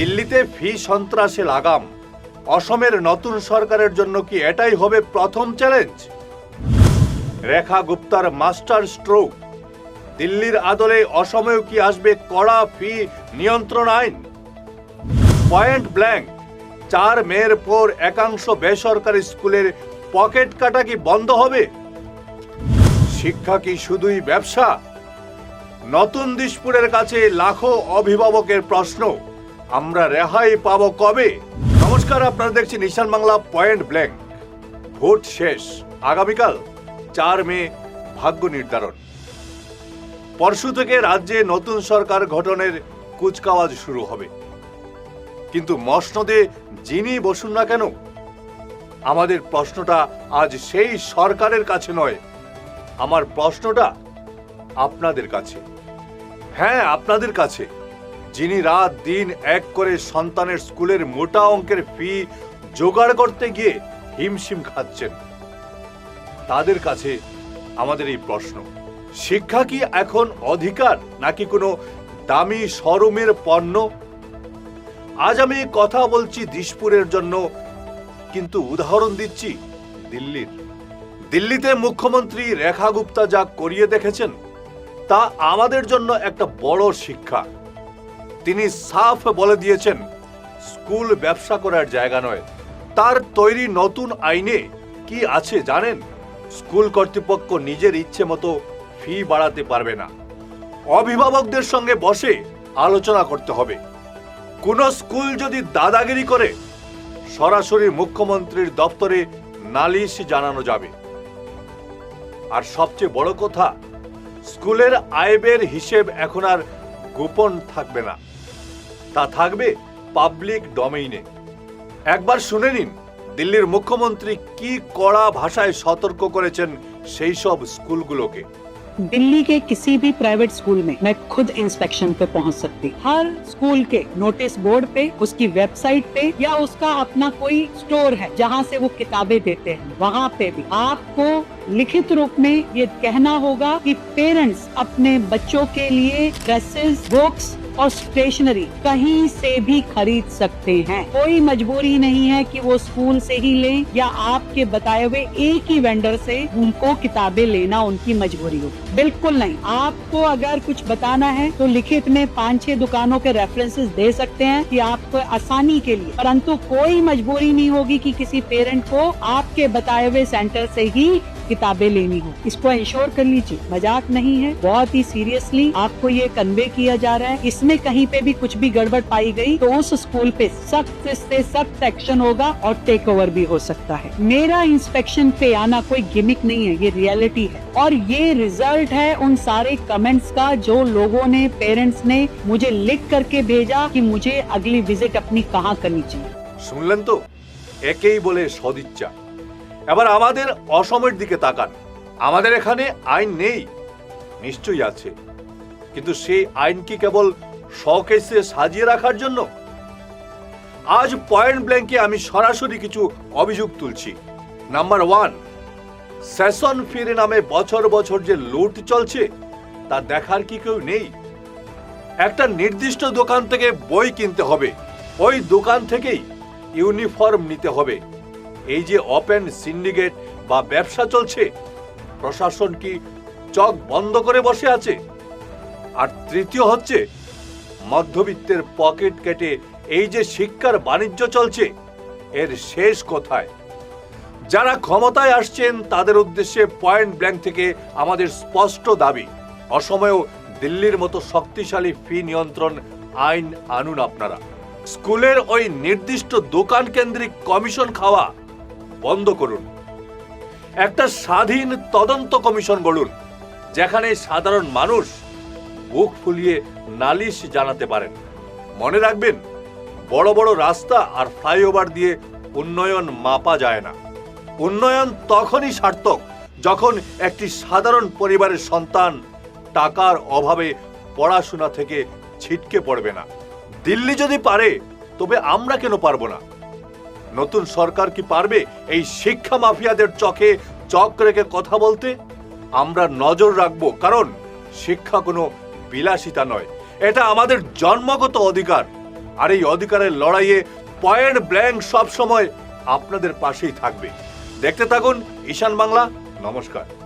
দিল্লিতে ফি সন্ত্রাসে লাগাম। অসমের নতুন সরকারের জন্য কি এটাই হবে প্রথম চ্যালেঞ্জ? রেখা গুপ্তার মাস্টার স্ট্রোক। দিল্লির আদলে অসমেও কি আসবে কড়া ফি নিয়ন্ত্রণ আইন? পয়েন্ট ব্ল্যাঙ্ক 4 মের পর একাংশ বেসরকারি স্কুলের পকেট কাটা কি বন্ধ হবে? শিক্ষা কি শুধুই ব্যবসা? নতুন দিশপুরের কাছে লাখো অভিভাবকের প্রশ্ন, আমরা রেহাই পাবো কবে? নমস্কার, আপনারা দেখছেন ঈশান বাংলা পয়েন্ট ব্ল্যাঙ্ক। ভোট শেষ, আগামীকাল 4 মে ভাগ্য নির্ধারণ। পরশু থেকে রাজ্যে নতুন সরকার গঠনের কুচকাওয়াজ শুরু হবে। কিন্তু মসনদে যিনি বসুন না কেন, আমাদের প্রশ্নটা আজ সেই সরকারের কাছে নয়, আমার প্রশ্নটা আপনাদের কাছে। হ্যাঁ, আপনাদের কাছে, যিনি রাত দিন এক করে সন্তানের স্কুলের মোটা অঙ্কের ফি জোগাড় করতে গিয়ে হিমশিম খাচ্ছেন, তাদের কাছে আমাদের এই প্রশ্ন। শিক্ষা কি এখন অধিকার নাকি কোনো দামি শোরুমের পণ্য? আজ আমি কথা বলছি দিশপুরের জন্য, কিন্তু উদাহরণ দিচ্ছি দিল্লির। দিল্লিতে মুখ্যমন্ত্রী রেখা গুপ্তা যা করিয়ে দেখেছেন তা আমাদের জন্য একটা বড় শিক্ষা। তিনি সাফ বলে দিয়েছেন, স্কুল ব্যবসা করার জায়গা নয়। তার তৈরি নতুন আইনে কি আছে জানেন? স্কুল কর্তৃপক্ষ নিজের ইচ্ছে মতো ফি বাড়াতে পারবে না। অভিভাবকদের সঙ্গে বসে আলোচনা করতে হবে। কোন স্কুল যদি দাদাগিরি করে, সরাসরি মুখ্যমন্ত্রীর দপ্তরে নালিশ জানানো যাবে। আর সবচেয়ে বড় কথা, স্কুলের আয়বের হিসেব এখন আর গোপন থাকবে না, তা থাকবে পাবলিক ডোমেইনে। একবার শুনে নিন দিল্লির মুখ্যমন্ত্রী কি কড়া ভাষায় সতর্ক করেছেন সেই সব স্কুলগুলোকে। दिल्ली के किसी भी प्राइवेट स्कूल में मैं खुद इंस्पेक्शन पे पहुंच सकती। हर स्कूल के नोटिस बोर्ड पे, उसकी वेबसाइट पे या उसका अपना कोई स्टोर है जहां से वो किताबें देते हैं, वहां पे भी आपको लिखित रूप में ये कहना होगा कि पेरेंट्स अपने बच्चों के लिए ड्रेसेस, बुक्स और स्टेशनरी कहीं से भी खरीद सकते हैं। कोई मजबूरी नहीं है कि वो स्कूल से ही लें या आपके बताए हुए एक ही वेंडर से उनको किताबें लेना उनकी मजबूरी हो। बिल्कुल नहीं। आपको अगर कुछ बताना है तो लिखित में 5-6 दुकानों के रेफरेंसेस दे सकते हैं कि आपको आसानी के लिए, परंतु कोई मजबूरी नहीं होगी कि किसी पेरेंट को आपके बताए हुए सेंटर से ही किताबें लेनी हो। इसको इंश्योर कर लीजिए, मजाक नहीं है, बहुत ही सीरियसली आपको ये कन्वे किया जा रहा है। इसमें कहीं पे भी कुछ भी गड़बड़ पाई गई तो उस स्कूल पे सख्त से सख्त एक्शन होगा और टेक ओवर भी हो सकता है। मेरा इंस्पेक्शन पे आना कोई गिमिक नहीं है, ये रियलिटी है और ये रिजल्ट है उन सारे कमेंट्स का जो लोगों ने, पेरेंट्स ने मुझे लिख करके भेजा कि मुझे अगली विजिट अपनी कहाँ करनी चाहिए। শুনলেন তো, একেই বলে সদিচ্ছা। এবার আমাদের অসমের দিকে তাকান। আমাদের এখানে আইন নেই, নিশ্চয়ই আছে, কিন্তু সেই আইন কি কেবল শোকেসে সাজিয়ে রাখার জন্য? আজ পয়েন্ট ব্ল্যাঙ্কে আমি সরাসরি কিছু অভিযোগ তুলছি। নাম্বার 1, সেশন ফির নামে বছর বছর যে লুট চলছে তা দেখার কি কেউ নেই? একটা নির্দিষ্ট দোকান থেকে বই কিনতে হবে, ওই দোকান থেকেই ইউনিফর্ম নিতে হবে। এই যে ওপেন সিন্ডিকেট বা ব্যবসা চলছে, প্রশাসন কি চোখ বন্ধ করে বসে আছে? আর তৃতীয় হচ্ছে মধ্যবিত্তের পকেট কেটে এই যে শিক্ষার বাণিজ্য চলছে, এর শেষ কোথায়? যারা ক্ষমতায় আসছেন তাদের উদ্দেশ্যে পয়েন্ট ব্ল্যাঙ্ক থেকে আমাদের স্পষ্ট দাবি, অসমেও দিল্লির মতো শক্তিশালী ফি নিয়ন্ত্রণ আইন আনুন আপনারা। স্কুলের ওই নির্দিষ্ট দোকান কেন্দ্রিক কমিশন খাওয়া বন্ধ করুন। একটা স্বাধীন তদন্ত কমিশন গড়ুন, যেখানে সাধারণ মানুষ বুক ফুলিয়ে নালিশ জানাতে পারেন। মনে রাখবেন, বড় বড় রাস্তা আর ফ্লাইওভার দিয়ে উন্নয়ন মাপা যায় না। উন্নয়ন তখনই সার্থক যখন একটি সাধারণ পরিবারের সন্তান টাকার অভাবে পড়াশোনা থেকে ছিটকে পড়বে না। দিল্লি যদি পারে, তবে আমরা কেন পারবো না? নতুন সরকার কি পারবে এই শিক্ষা মাফিয়াদের চোখে চোখ রেখে কথা বলতে? আমরা নজর রাখবো, কারণ শিক্ষা কোনো বিলাসিতা নয়, এটা আমাদের জন্মগত অধিকার। আর এই অধিকারের লড়াইয়ে পয়েন্ট ব্ল্যাঙ্ক সব সময় আপনাদের পাশেই থাকবে। দেখতে থাকুন ঈশান বাংলা। নমস্কার।